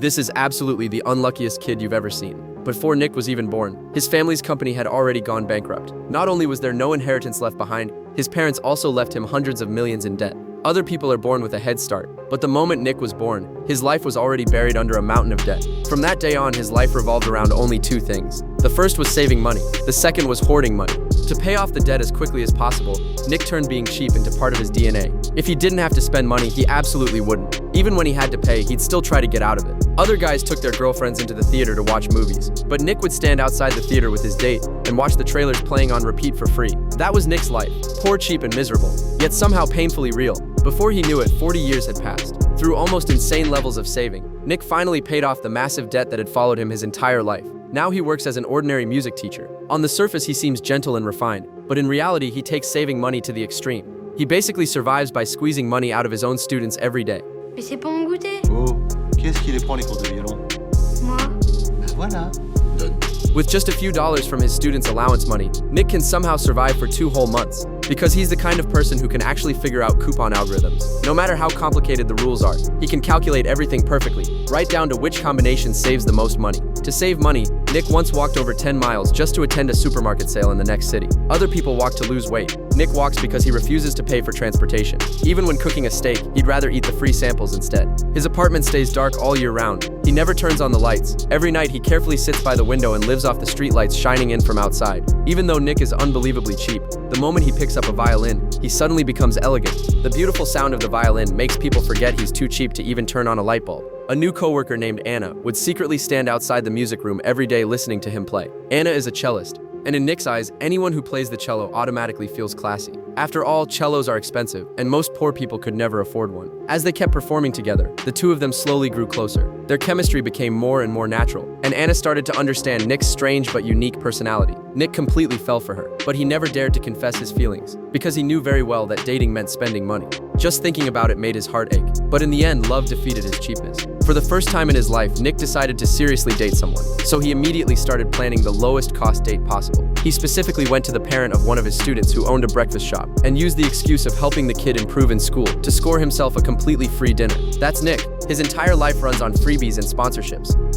This is absolutely the unluckiest kid you've ever seen. Before Nick was even born, his family's company had already gone bankrupt. Not only was there no inheritance left behind, his parents also left him hundreds of millions in debt. Other people are born with a head start, but the moment Nick was born, his life was already buried under a mountain of debt. From that day on, his life revolved around only two things. The first was saving money. The second was hoarding money. To pay off the debt as quickly as possible, Nick turned being cheap into part of his DNA. If he didn't have to spend money, he absolutely wouldn't. Even when he had to pay, he'd still try to get out of it. Other guys took their girlfriends into the theater to watch movies, but Nick would stand outside the theater with his date and watch the trailers playing on repeat for free. That was Nick's life, poor, cheap, and miserable, yet somehow painfully real. Before he knew it, 40 years had passed. Through almost insane levels of saving, Nick finally paid off the massive debt that had followed him his entire life. Now he works as an ordinary music teacher. On the surface, he seems gentle and refined, but in reality, he takes saving money to the extreme. He basically survives by squeezing money out of his own students every day. Mais c'est pour mon goûter. Oh, qui est-ce qui les prend les cours de violon? Moi. Ben voilà. Donne. With just a few dollars from his students' allowance money, Nick can somehow survive for 2 whole months. Because he's the kind of person who can actually figure out coupon algorithms. No matter how complicated the rules are, he can calculate everything perfectly, right down to which combination saves the most money. To save money, Nick once walked over 10 miles just to attend a supermarket sale in the next city. Other people walk to lose weight. Nick walks because he refuses to pay for transportation. Even when cooking a steak, he'd rather eat the free samples instead. His apartment stays dark all year round. He never turns on the lights. Every night, he carefully sits by the window and lives off the street lights shining in from outside. Even though Nick is unbelievably cheap, the moment he picks up a violin, he suddenly becomes elegant. The beautiful sound of the violin makes people forget he's too cheap to even turn on a light bulb. A new coworker named Anna would secretly stand outside the music room every day listening to him play. Anna is a cellist, and in Nick's eyes, anyone who plays the cello automatically feels classy. After all, cellos are expensive, and most poor people could never afford one. As they kept performing together, the two of them slowly grew closer. Their chemistry became more and more natural, and Anna started to understand Nick's strange but unique personality. Nick completely fell for her, but he never dared to confess his feelings, because he knew very well that dating meant spending money. Just thinking about it made his heart ache, but in the end, love defeated his cheapness. For the first time in his life, Nick decided to seriously date someone, so he immediately started planning the lowest cost date possible. He specifically went to the parent of one of his students who owned a breakfast shop, and used the excuse of helping the kid improve in school to score himself a completely free dinner. That's Nick. His entire life runs on freebies and sponsorships.